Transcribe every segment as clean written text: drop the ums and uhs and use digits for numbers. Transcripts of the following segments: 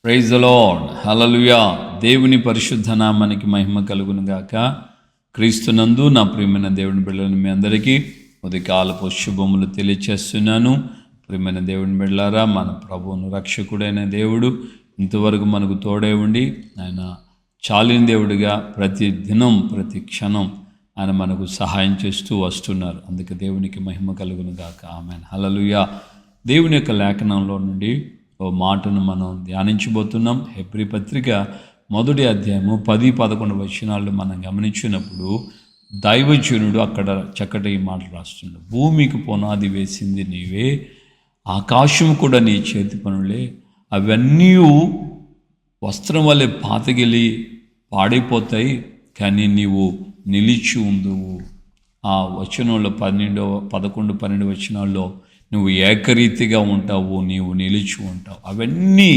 Praise the lord, హల్లెలూయా. దేవుని పరిశుద్ధ నామానికి మహిమ కలుగును గాక. క్రీస్తునందు నా ప్రియమైన దేవుని బిడ్డలను మీ అందరికీ ఉదయకాలపు శుభములు తెలియచేస్తున్నాను. ప్రియమైన దేవుని బిడ్డలారా, మన ప్రభువును రక్షకుడైన దేవుడు ఇంతవరకు మనకు తోడే ఉండి ఆయన చాలిన దేవుడిగా ప్రతి దినం ప్రతి క్షణం ఆయన మనకు సహాయం చేస్తూ వస్తున్నారు. అందుకే దేవునికి మహిమ కలుగును గాక. ఆమేన్, హల్లెలూయా. దేవుని యొక్క లేఖనంలో నుండి ఓ మాటను మనం ధ్యానించబోతున్నాం. హెబ్రీ పత్రిక 1వ అధ్యాయము 10-11 వచనాలు మనం గమనించినప్పుడు దైవజనుడు అక్కడ చక్కటి ఈ మాటలు రాస్తున్నాడు. భూమికి పునాది వేసింది నీవే, ఆకాశం కూడా నీ చేతి పనులే, అవన్నీ వస్త్రం వల్లే పాతగిలి పాడైపోతాయి, కానీ నీవు నిలిచి ఉందువు. ఆ వచనంలో 11-12 వచనాల్లో నువ్వు ఏకరీతిగా ఉంటావు, నీవు నిలిచి ఉంటావు. అవన్నీ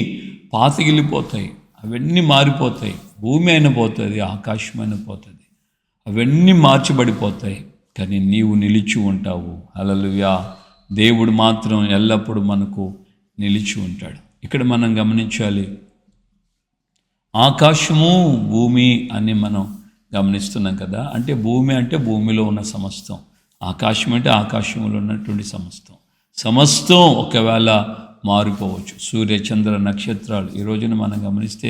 పాతగిలిపోతాయి, అవన్నీ మారిపోతాయి. భూమి అయినా పోతుంది, ఆకాశం అయినా పోతుంది, అవన్నీ మార్చబడిపోతాయి, కానీ నీవు నిలిచి ఉంటావు. హల్లెలూయా. దేవుడు మాత్రం ఎల్లప్పుడూ మనకు నిలిచి ఉంటాడు. ఇక్కడ మనం గమనించాలి, ఆకాశము భూమి అని మనం గమనిస్తున్నాం కదా. అంటే భూమి అంటే భూమిలో ఉన్న సమస్తం, ఆకాశం అంటే ఆకాశంలో ఉన్నటువంటి సమస్తం ఒకవేళ మారిపోవచ్చు. సూర్య చంద్ర నక్షత్రాలు ఈ రోజున మనం గమనిస్తే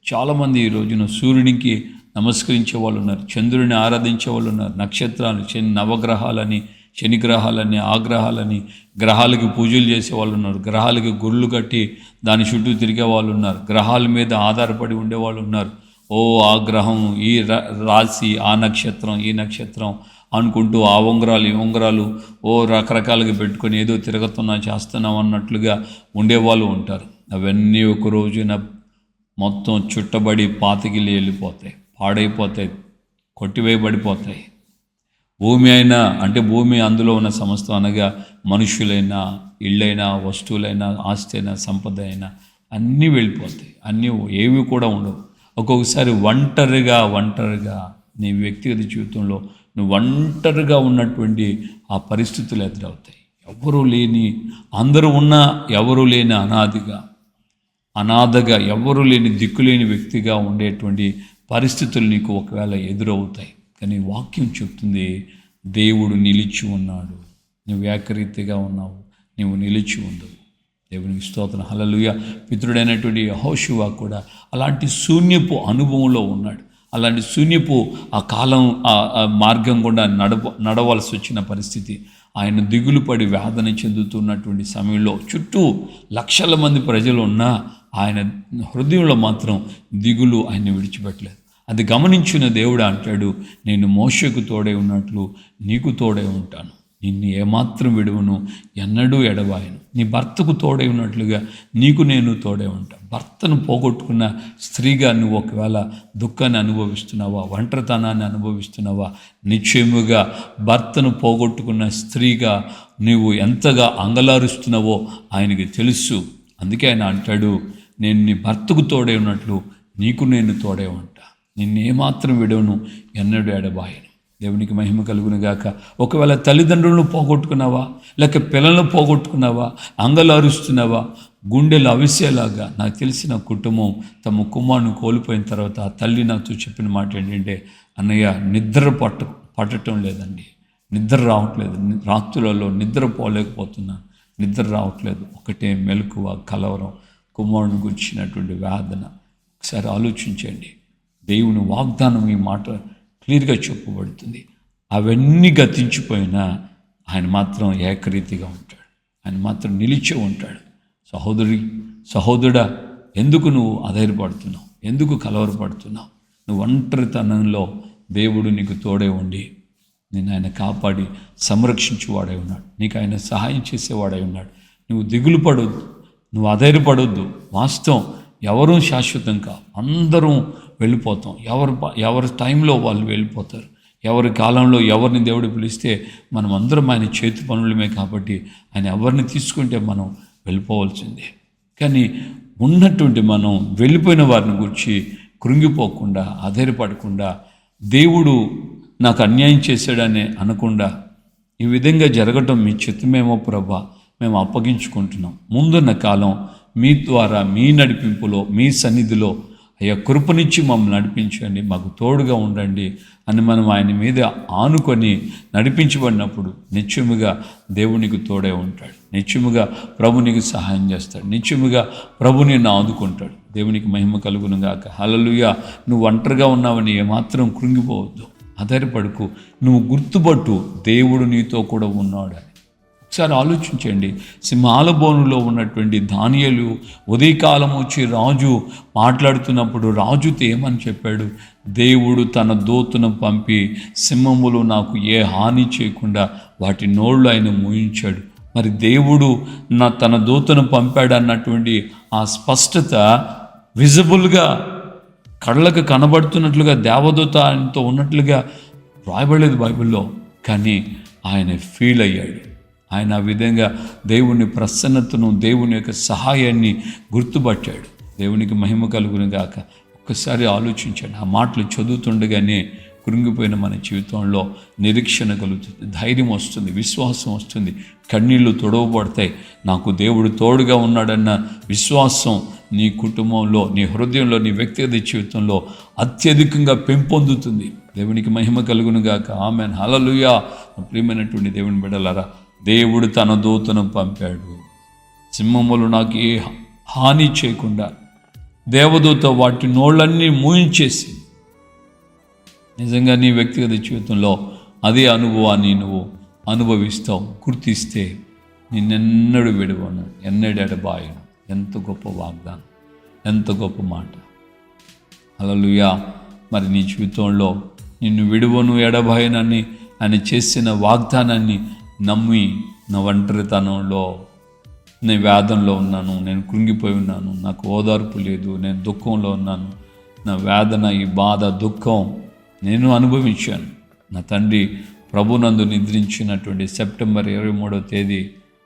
చాలామంది ఈ రోజున సూర్యునికి నమస్కరించే వాళ్ళు ఉన్నారు, చంద్రుడిని ఆరాధించే వాళ్ళు ఉన్నారు, నక్షత్రాలు నవగ్రహాలని శనిగ్రహాలని ఆగ్రహాలని గ్రహాలకి పూజలు చేసే వాళ్ళు ఉన్నారు, గ్రహాలకి గుళ్ళు కట్టి దాని చుట్టూ తిరిగే వాళ్ళు ఉన్నారు, గ్రహాల మీద ఆధారపడి ఉండేవాళ్ళు ఉన్నారు. ఓ ఆ గ్రహం, ఈ రాశి, ఆ నక్షత్రం, ఈ నక్షత్రం అనుకుంటూ ఆ ఉంగరాలు ఈ ఉంగరాలు ఓ రకరకాలుగా పెట్టుకొని ఏదో చేస్తున్నాం అన్నట్లుగా ఉండేవాళ్ళు ఉంటారు. అవన్నీ ఒక రోజున మొత్తం చుట్టబడి పాతగిలి వెళ్ళిపోతాయి, పాడైపోతాయి, కొట్టివేయబడిపోతాయి. భూమి అయినా అంటే భూమి అందులో ఉన్న సమస్తం అనగా మనుషులైనా, ఇళ్ళైనా, వస్తువులైనా, ఆస్తి అయినా, సంపద అయినా అన్నీ వెళ్ళిపోతాయి, అన్నీ ఏవి కూడా ఉండవు. ఒక్కొక్కసారి ఒంటరిగా నీ వ్యక్తిగత జీవితంలో నువ్వు ఒంటరిగా ఉన్నటువంటి ఆ పరిస్థితులు ఎదురవుతాయి. ఎవరూ లేని, అందరూ ఉన్నా ఎవరూ లేని అనాథగా ఎవరూ లేని దిక్కులేని వ్యక్తిగా ఉండేటువంటి పరిస్థితులు నీకు ఒకవేళ ఎదురవుతాయి. కానీ వాక్యం చెప్తుంది, దేవుడు నిలిచి ఉన్నాడు, నువ్వు ఏకరీతిగా ఉన్నావు, నువ్వు నిలిచి ఉండవు. దేవునికి స్తోత్రం, హల్లెలూయా. పితృడైనటువంటి యెహోషువ కూడా అలాంటి శూన్యపు అనుభవంలో ఉన్నాడు. అలాంటి శూన్యపు ఆ కాలం ఆ మార్గం కూడా నడవలసి వచ్చిన పరిస్థితి, ఆయన దిగులు పడి వేదన చెందుతున్నటువంటి సమయంలో చుట్టూ లక్షల మంది ప్రజలు ఉన్నా ఆయన హృదయంలో మాత్రం దిగులు ఆయన విడిచిపెట్టలేదు. అది గమనించిన దేవుడు అంటాడు, నేను మోషేకు తోడై ఉన్నట్లు నీకు తోడై ఉంటాను, నిన్ను ఏమాత్రం విడువను, ఎన్నడూ ఎడబాయను. నీ భర్తకు తోడై ఉన్నట్లుగా నీకు నేను తోడై ఉంటాను. భర్తను పోగొట్టుకున్న స్త్రీగా నువ్వు ఒకవేళ దుఃఖాన్ని అనుభవిస్తున్నావా, ఒంటరితనాన్ని అనుభవిస్తున్నావా, నిశ్చయముగా భర్తను పోగొట్టుకున్న స్త్రీగా నువ్వు ఎంతగా అంగలారుస్తున్నావో ఆయనకి తెలుసు. అందుకే ఆయన అంటాడు, నేను నీ భర్తకు తోడై ఉన్నట్లు నీకు నేను తోడై ఉంటా, నిన్ను ఏమాత్రం విడవను, ఎన్నడూ ఎడబాయను. దేవునికి మహిమ కలుగును గాక. ఒకవేళ తల్లిదండ్రులను పోగొట్టుకున్నావా, లేక పిల్లలను పోగొట్టుకున్నావా, అంగలారుస్తున్నావా, గుండెలు అవిసేలాగా. నాకు తెలిసిన కుటుంబం తమ కుమారుని కోల్పోయిన తర్వాత ఆ తల్లి నాతో చెప్పిన మాట ఏంటంటే, అన్నయ్య నిద్ర పట్టడం లేదండి, నిద్ర రావట్లేదు, రాత్రులలో నిద్రపోలేకపోతున్నాను, నిద్ర రావట్లేదు, ఒకటే మెలకువ, కలవరం, కుమారుని గురించినటువంటి వేదన. ఒకసారి ఆలోచించండి, దేవుని వాగ్దానం ఈ మాట క్లియర్గా చెప్పబడుతుంది. అవన్నీ గతించిపోయినా ఆయన మాత్రం ఏకరీతిగా ఉంటాడు, ఆయన మాత్రం నిలిచి ఉంటాడు. సహోదరుడా, ఎందుకు నువ్వు అధైర్యపడుతున్నావు, ఎందుకు కలవరపడుతున్నావు? నువ్వు ఒంటరితనంలో దేవుడు నీకు తోడే ఉండి నేను ఆయన కాపాడి సంరక్షించేవాడై ఉన్నాడు, నీకు ఆయన సహాయం చేసేవాడై ఉన్నాడు. నువ్వు దిగులు పడొద్దు, నువ్వు అధైర్యపడొద్దు. వాస్తవం, ఎవరూ శాశ్వతం కాదు, అందరం వెళ్ళిపోతాం. ఎవరి టైంలో వాళ్ళు వెళ్ళిపోతారు. ఎవరి కాలంలో ఎవరిని దేవుడు పిలిస్తే మనం అందరం ఆయన చేతి పనులమే. కాబట్టి ఆయన ఎవరిని తీసుకుంటే మనం వెళ్ళిపోవాల్సిందే. కానీ ఉన్నటువంటి మనం వెళ్ళిపోయిన వారిని గురించి కృంగిపోకుండా, అధైర్యపడకుండా, దేవుడు నాకు అన్యాయం చేశాడని అనకుండా, ఈ విధంగా జరగటం మీ చిత్తమేమో ప్రభా, మేము అప్పగించుకుంటున్నాం. ముందున్న కాలం మీ ద్వారా, మీ నడిపింపులో, మీ సన్నిధిలో అయ్యా కృపనిచ్చి మమ్మల్ని నడిపించండి, మాకు తోడుగా ఉండండి అని మనం ఆయన మీద ఆనుకొని నడిపించబడినప్పుడు నిత్యముగా దేవునికి తోడే ఉంటాడు, నిత్యముగా ప్రభు నీకు సహాయం చేస్తాడు, నిత్యముగా ప్రభు నిన్ను ఆదుకుంటాడు. దేవునికి మహిమ కలుగును గాక. హల్లెలూయా. నువ్వు ఒంటరిగా ఉన్నావని ఏమాత్రం కృంగిపోవద్దు, ఆధారపడుకు. నువ్వు గుర్తుపట్టు, దేవుడు నీతో కూడా ఉన్నాడు అని. ఒకసారి ఆలోచించండి. సింహాల బోనులో ఉన్నటువంటి దానియేలు ఉదయకాలం వచ్చి రాజు మాట్లాడుతున్నప్పుడు రాజుతో ఏమని చెప్పాడు? దేవుడు తన దూతను పంపి సింహములు నాకు ఏ హాని చేయకుండా వాటి నోళ్ళు ఆయన మూయించాడు. మరి దేవుడు తన దూతను పంపాడు అన్నటువంటి ఆ స్పష్టత విజిబుల్గా కళ్ళకు కనబడుతున్నట్లుగా దేవదూత ఆయనతో ఉన్నట్లుగా రాయబడలేదు బైబిల్లో. కానీ ఆయన ఫీల్ అయ్యాడు. ఆయన ఆ విధంగా దేవుని ప్రసన్నతను, దేవుని యొక్క సహాయాన్ని గుర్తుపట్టాడు. దేవునికి మహిమ కలుగును గాక. ఒక్కసారి ఆలోచించండి. ఆ మాటలు చదువుతుండగానే కృంగిపోయిన మన జీవితంలో నిరీక్షణ కలుగుతుంది, ధైర్యం వస్తుంది, విశ్వాసం వస్తుంది, కన్నీళ్లు తొడవబడతాయి. నాకు దేవుడు తోడుగా ఉన్నాడన్న విశ్వాసం నీ కుటుంబంలో, నీ హృదయంలో, నీ వ్యక్తిగత జీవితంలో అత్యధికంగా పెంపొందుతుంది. దేవునికి మహిమ కలుగును గాక. ఆమేన్. హల్లెలూయా. ప్రియమైనటువంటి దేవుని బిడ్డలారా, దేవుడు తన దూతను పంపాడు. సింహములు నాకు ఏ హాని చేయకుండా దేవదూత వాటి నోళ్ళన్నీ మూయించేసి. నిజంగా నీ వ్యక్తిగత జీవితంలో అదే అనుభవాన్ని నువ్వు అనుభవిస్తావు. గుర్తిస్తే నిన్నెన్నడూ విడవను, ఎన్నడూ ఎడబాయను. ఎంత గొప్ప వాగ్దానం, ఎంత గొప్ప మాట. హల్లెలూయా. మరి నీ జీవితంలో నిన్ను విడువను, ఎడబాయనని ఆయన చేసిన వాగ్దానాన్ని నమ్మి, నా ఒంటరితనంలో, నేను వేదనలో ఉన్నాను, నేను కృంగిపోయి ఉన్నాను, నాకు ఓదార్పు లేదు, నేను దుఃఖంలో ఉన్నాను, నా వేదన, ఈ బాధ, దుఃఖం నేను అనుభవించాను. నా తండ్రి ప్రభునందు నిద్రించినటువంటి సెప్టెంబర్ 23వ తేదీ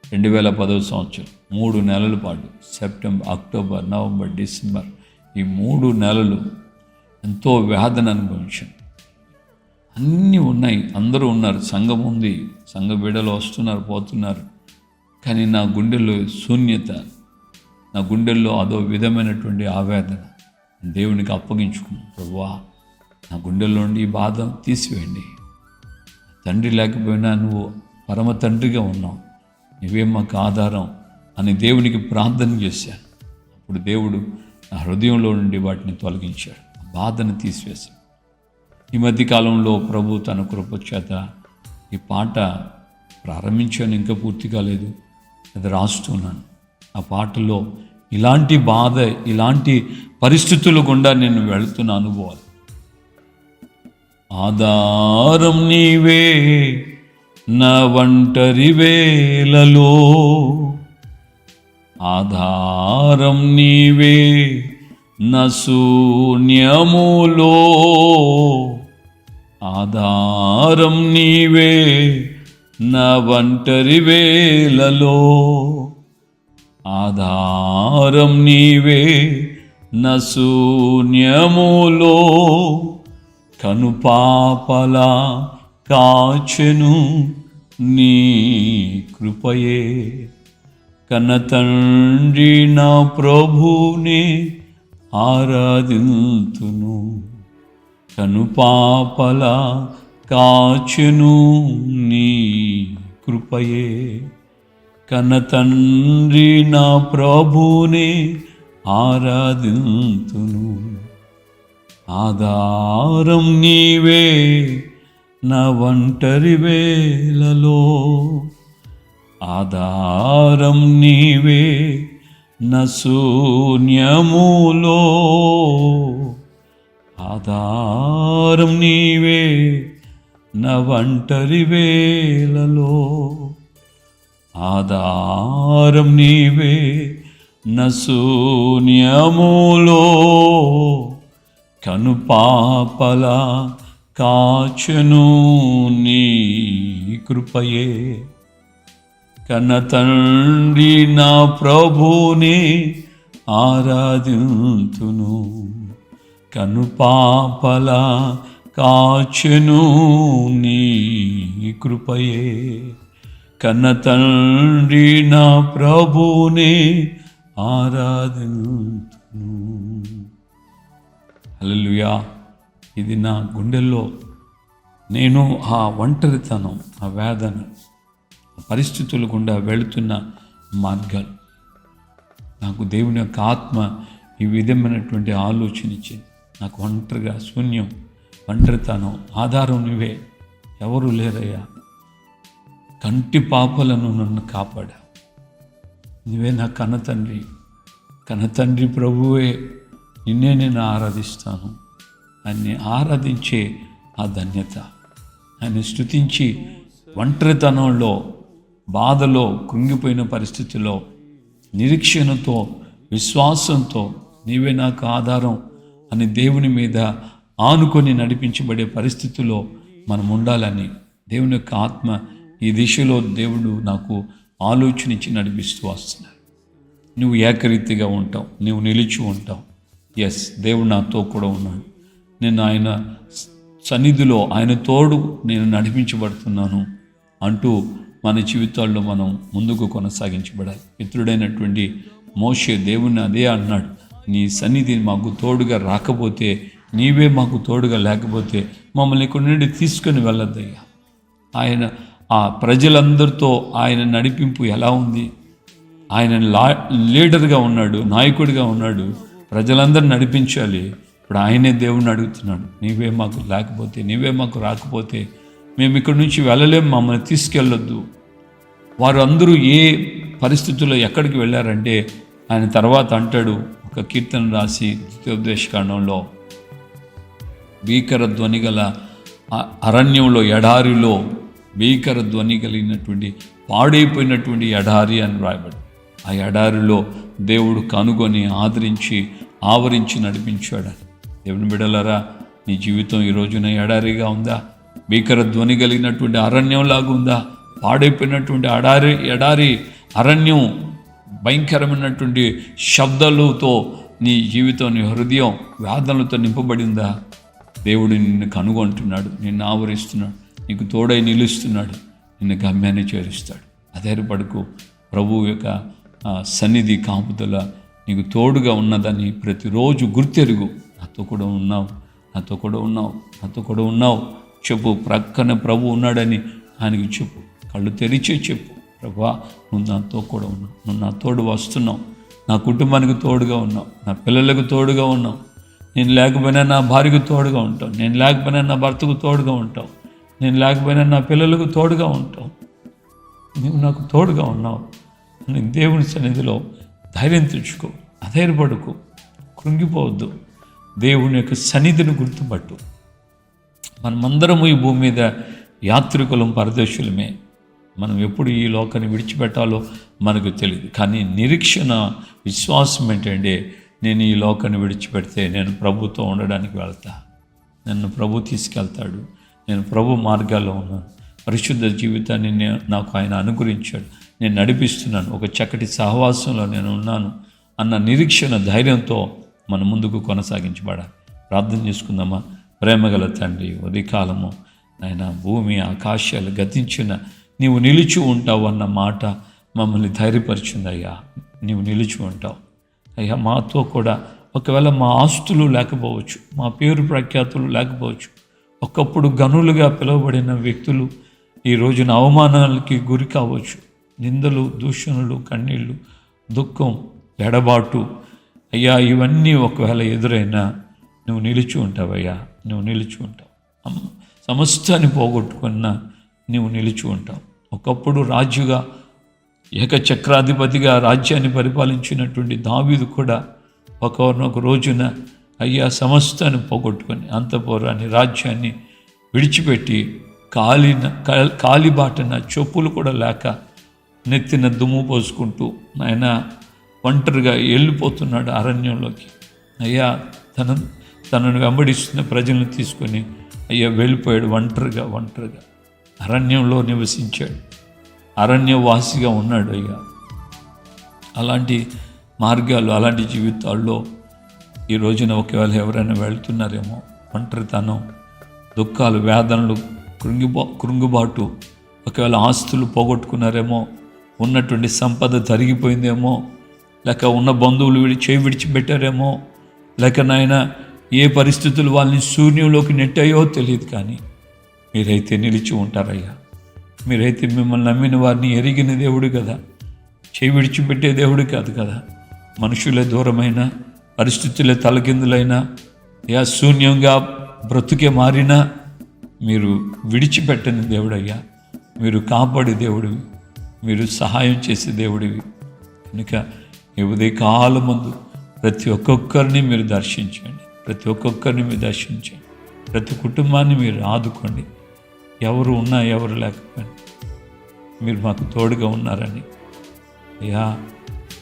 2010 సంవత్సరం 3 నెలల పాటు, సెప్టెంబర్, అక్టోబర్, నవంబర్, డిసెంబర్, ఈ 3 నెలలు ఎంతో వేదన అనుభవించాను. అన్నీ ఉన్నాయి, అందరూ ఉన్నారు, సంఘం ఉంది, సంఘ బిడ్డలు వస్తున్నారు, పోతున్నారు. కానీ నా గుండెల్లో శూన్యత, నా గుండెల్లో అదో విధమైనటువంటి ఆవేదన. దేవునికి అప్పగించుకున్నాను. ప్రభువా, నా గుండెల్లో నుండి ఈ బాధ తీసివేయండి. తండ్రి లేకపోయినా నువ్వు పరమ తండ్రిగా ఉన్నావు, నువ్వే మాకు ఆధారం అని దేవునికి ప్రార్థన చేశాను. అప్పుడు దేవుడు నా హృదయంలో నుండి వాటిని తొలగించాడు, ఆ బాధను తీసివేశాడు. ఈ మధ్యకాలంలో ప్రభు తన కృప చేత ఈ పాట ప్రారంభించాను, ఇంకా పూర్తి కాలేదు, అది రాస్తున్నాను. ఆ పాటలో ఇలాంటి బాధ, ఇలాంటి పరిస్థితులు గుండా నేను వెళుతున్న అనుభవాలు. ఆధారం నీవే నా ఒంటరి వేళలో, ఆధారం నీవే నా శూన్యములో, ఆధారం నీవే నా ఒంటరి వేళలో, ఆధారం నీవే నా శూన్యములో. కనుపాపలా కాచెను నీ కృపయే, కన్నతండ్రి నా ప్రభునే ఆరాధింతును. కనుపాపలా కాచెను నీ కృపయే, కన్నతండ్రి నా ప్రభునే ఆరాధింతును. ఆధారం నీవే నా ఒంటరి వేళలో, ఆధారం నీవే నా శూన్యములో, ఆధారం నీవే నా ఒంటరి వేళలో, ఆధారం నీవే నా శూన్యములో. కనుపాపలా కాచెను నీ కృపయే, కన్నతండ్రి నా ప్రభునే ఆరాధింతును. కనుపాపలా కాచెను నీ కృపయే, కన్నతండ్రి నా ప్రభునే ఆరాధింతును. హల్లెలూయా. ఇది నా గుండెల్లో నేను ఆ ఒంటరితనం, ఆ వేదన, పరిస్థితుల గుండా వెళుతున్న మార్గాలు, నాకు దేవుని యొక్క ఆత్మ ఈ విధమైనటువంటి ఆలోచన ఇచ్చింది. నాకు ఒంటరిగా, శూన్యం, ఒంటరితనం, ఆధారం నువ్వే, ఎవరు లేరయ్యా. కంటి పాపలను నన్ను కాపాడా. నువ్వే నా కన్నతండ్రి, కన్నతండ్రి ప్రభువే, నిన్నే నేను ఆరాధిస్తాను. ఆయన్ని ఆరాధించే ఆ ధన్యత, ఆయన స్తుతించి ఒంటరితనంలో, బాధలో, కృంగిపోయిన పరిస్థితిలో నిరీక్షణతో, విశ్వాసంతో నీవే నాకు ఆధారం అని దేవుని మీద ఆనుకొని నడిపించబడే పరిస్థితుల్లో మనం ఉండాలని దేవుని యొక్క ఆత్మ ఈ దిశలో దేవుడు నాకు ఆలోచనించి నడిపిస్తూ వస్తున్నాడు. నువ్వు ఏకరీతిగా ఉంటావు, నువ్వు నిలిచి ఉంటావు. ఎస్, దేవుడు నాతో కూడా ఉన్నాడు. నేను ఆయన సన్నిధిలో, ఆయన తోడు నేను నడిపించబడుతున్నాను అంటూ మన జీవితాల్లో మనం ముందుకు కొనసాగించబడాలి. మిత్రుడైనటువంటి మోషే దేవుణ్ణి అదే అన్నాడు, నీ సన్నిధి మాకు తోడుగా రాకపోతే, నీవే మాకు తోడుగా లేకపోతే మమ్మల్ని ఇక్కడి నుండి తీసుకొని వెళ్ళొద్దయ్యా. ఆయన ఆ ప్రజలందరితో ఆయన నడిపింపు ఎలా ఉంది? ఆయన లీడర్గా ఉన్నాడు, నాయకుడిగా ఉన్నాడు, ప్రజలందరూ నడిపించాలి. ఇప్పుడు ఆయనే దేవుణ్ణి అడుగుతున్నాడు, నీవే మాకు లేకపోతే, నీవే మాకు రాకపోతే మేము ఇక్కడి నుంచి వెళ్ళలేం, మమ్మల్ని తీసుకెళ్ళొద్దు. వారు అందరూ ఏ పరిస్థితుల్లో ఎక్కడికి వెళ్ళారంటే, ఆయన తర్వాత అంటాడు, ఒక కీర్తన రాసి ద్వితీయోపదేశకాండంలో, భీకర ధ్వని గల అరణ్యంలో, ఎడారిలో భీకర ధ్వని కలిగినటువంటి పాడైపోయినటువంటి ఎడారి అని రాయబడి, ఆ ఎడారిలో దేవుడు కనుగొని ఆదరించి ఆవరించి నడిపించాడు. దేవుని బిడ్డలారా, నీ జీవితం ఈ రోజున ఎడారిగా ఉందా? భీకర ధ్వని కలిగినటువంటి అరణ్యంలాగా ఉందా? పాడైపోయినటువంటి ఎడారి అరణ్యం, భయంకరమైనటువంటి శబ్దాలతో నీ జీవితం, నీ హృదయం వేదనలతో నింపబడిందా? దేవుడు నిన్ను కనుగొంటున్నాడు, నిన్ను ఆవరిస్తున్నాడు, నీకు తోడై నిలుస్తున్నాడు, నిన్ను గమ్యాన్ని చేరుస్తాడు. అధైర్యపడకు. ప్రభువు యొక్క సన్నిధి, కాపుదల నీకు తోడుగా ఉన్నదని ప్రతిరోజు గుర్తెరుగు. నాతో కూడా ఉన్నావు, నాతో కూడా ఉన్నావు, నాతో కూడా ఉన్నావు చెప్పు. ప్రక్కన ప్రభు ఉన్నాడని ఆయనకి చెప్పు. కళ్ళు తెరిచే చెప్పు, ప్రభువా నువ్వు నాతో కూడా ఉన్నావు, నువ్వు నా తోడు వస్తున్నావు, నా కుటుంబానికి తోడుగా ఉన్నావు, నా పిల్లలకు తోడుగా ఉన్నావు. నేను లేకపోయినా నా భార్యకు తోడుగా ఉంటావు, నేను లేకపోయినా నా భర్తకు తోడుగా ఉంటావు, నేను లేకపోయినా నా పిల్లలకు తోడుగా ఉంటావు. నువ్వు నాకు తోడుగా ఉన్నావు అని దేవుని సన్నిధిలో ధైర్యం తెచ్చుకో. అధైర్యపడుకో, కృంగిపోవద్దు. దేవుని యొక్క సన్నిధిని గుర్తుపట్టు. మనమందరము ఈ భూమి మీద యాత్రికులం, పరదేశులమే. మనం ఎప్పుడు ఈ లోకాన్ని విడిచిపెట్టాలో మనకు తెలియదు. కానీ నిరీక్షణ, విశ్వాసం ఏంటంటే, నేను ఈ లోకాన్ని విడిచిపెడితే నేను ప్రభుతో ఉండడానికి వెళ్తా, నన్ను ప్రభు తీసుకెళ్తాడు, నేను ప్రభు మార్గాల్లో ఉన్నాను, పరిశుద్ధ జీవితాన్ని నాకు ఆయన అనుగ్రహించాడు, నేను నడిపిస్తున్నాను, ఒక చక్కటి సహవాసంలో నేను ఉన్నాను అన్న నిరీక్షణ, ధైర్యంతో మనం ముందుకు కొనసాగించబడాలి. ప్రార్థన చేసుకుందామా? ప్రేమగల తండ్రి, ఉదయకాలము ఆయన భూమి ఆకాశాలు గతించిన నీవు నిలిచి ఉంటావు అన్న మాట మమ్మల్ని ధైర్యపరిచింది. అయ్యా, నీవు నిలిచి ఉంటావు అయ్యా. మాతో కూడా ఒకవేళ మా ఆస్తులు లేకపోవచ్చు, మా పేరు ప్రఖ్యాతులు లేకపోవచ్చు, ఒకప్పుడు గనులుగా పిలువబడిన వ్యక్తులు ఈ రోజున అవమానాలకి గురి కావచ్చు, నిందలు, దూషణలు, కన్నీళ్ళు, దుఃఖం, ఎడబాటు అయ్యా, ఇవన్నీ ఒకవేళ ఎదురైనా నువ్వు నిలిచి ఉంటావయ్యా, నువ్వు నిలిచి ఉంటావు. సమస్తాన్ని పోగొట్టుకున్నా నువ్వు నిలిచి ఉంటావు. ఒకప్పుడు రాజుగా, ఏకచక్రాధిపతిగా రాజ్యాన్ని పరిపాలించినటువంటి దావీదు కూడా ఒక రోజున అయ్యా సమస్తాన్ని పోగొట్టుకొని అంతఃపురాన్ని, రాజ్యాన్ని విడిచిపెట్టి కాలిబాటన చెప్పులు కూడా లేక నెత్తిన దుమ్ము పోసుకుంటూ ఆయన ఒంటరిగా వెళ్ళిపోతున్నాడు అరణ్యంలోకి. అయ్యా తనను వెంబడిస్తున్న ప్రజలను తీసుకొని అయ్యా వెళ్ళిపోయాడు. ఒంటరిగా అరణ్యంలో నివసించాడు, అరణ్యవాసిగా ఉన్నాడు. అయ్యా, అలాంటి మార్గాలు, అలాంటి జీవితాల్లో ఈ రోజున ఒకవేళ ఎవరైనా వెళ్తున్నారేమో, ఒంటరితనం, దుఃఖాలు, వేదనలు, కృంగుబాటు, ఒకవేళ ఆస్తులు పోగొట్టుకున్నారేమో, ఉన్నటువంటి సంపద తరిగిపోయిందేమో, లేక ఉన్న బంధువులు చేయి విడిచిపెట్టారేమో, లేక నాయన ఏ పరిస్థితులు వాళ్ళని శూన్యంలోకి నెట్టాయో తెలియదు, కానీ మీరైతే నిలిచి ఉంటారయ్యా. మీరైతే మిమ్మల్ని నమ్మిన వారిని ఎరిగిన దేవుడు కదా, చేయి విడిచిపెట్టే దేవుడు కాదు కదా. మనుషులే దూరమైన, పరిస్థితులే తలకిందులైనా, శూన్యంగా బ్రతుకే మారినా మీరు విడిచిపెట్టని దేవుడయ్యా. మీరు కాపాడే దేవుడివి, మీరు సహాయం చేసే దేవుడివి. కనుక ఈ ఉదయకాలమందు ప్రతి ఒక్కొక్కరిని మీరు దర్శించండి, ప్రతి ఒక్కొక్కరిని మీరు దర్శించండి, ప్రతి కుటుంబాన్ని మీరు ఆదుకోండి. ఎవరు ఉన్నా ఎవరు లేకపోయినా మీరు మాకు తోడుగా ఉన్నారని అయ్యా,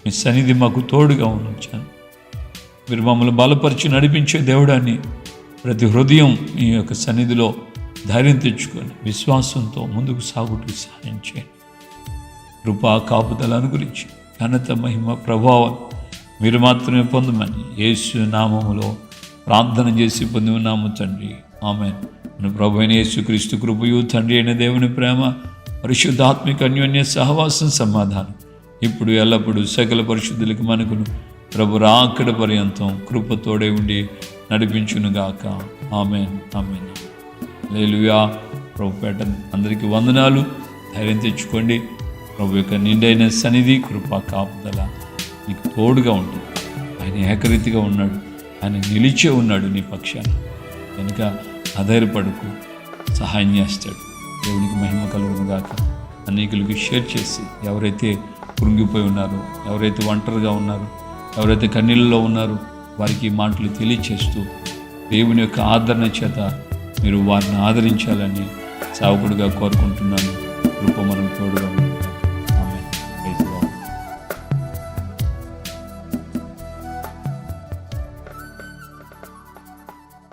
మీ సన్నిధి మాకు తోడుగా ఉంచాను. మీరు మమ్మల్ని బలపరిచి నడిపించే దేవుడాన్ని ప్రతి హృదయం మీ యొక్క సన్నిధిలో ధైర్యం తెచ్చుకొని విశ్వాసంతో ముందుకు సాగుటూ సహాయం చేయండి. కృపా కాపుదల అనుగురించి ఘనత, మహిమ, ప్రభావం మీరు మాత్రమే పొందమని యేసు నామములో ప్రార్థన చేసి పొంది ఉన్నాము తండ్రి. ఆమేన్. మన ప్రభు అయిన యేసుక్రీస్తు కృపయు, తండ్రి అయిన దేవుని ప్రేమ, పరిశుద్ధాత్మిక అన్యోన్య సహవాసం, సమాధానం ఇప్పుడు ఎల్లప్పుడూ సకల పరిశుద్ధులకి మనకును ప్రభు రాకడ పర్యంతం కృపతోడే ఉండి నడిపించునుగాక. ఆమేన్, ఆమేన్. హల్లెలూయా. ప్రభు పేట అందరికీ వందనాలు. ధైర్యం తెచ్చుకోండి. ప్రభు యొక్క నిండైన సన్నిధి, కృపా కాపుదల నీకు తోడుగా ఉంటుంది. ఆయన ఏకరీతిగా ఉన్నాడు, ఆయన నిలిచే ఉన్నాడు నీ పక్షాన. కనుక ఆధారపడుకు, సహాయం చేస్తాడు. దేవునికి మహిమ కలుగునుగాక. అనేకులకు షేర్ చేసి, ఎవరైతే కృంగిపోయి ఉన్నారో, ఎవరైతే ఒంటరిగా ఉన్నారో, ఎవరైతే కన్నీళ్ళలో ఉన్నారో వారికి ఈ మాటలు తెలియచేస్తూ దేవుని యొక్క ఆదరణ చేత మీరు వారిని ఆదరించాలని సేవకుడిగా కోరుకుంటున్నాను. కృప మనం తోడుగా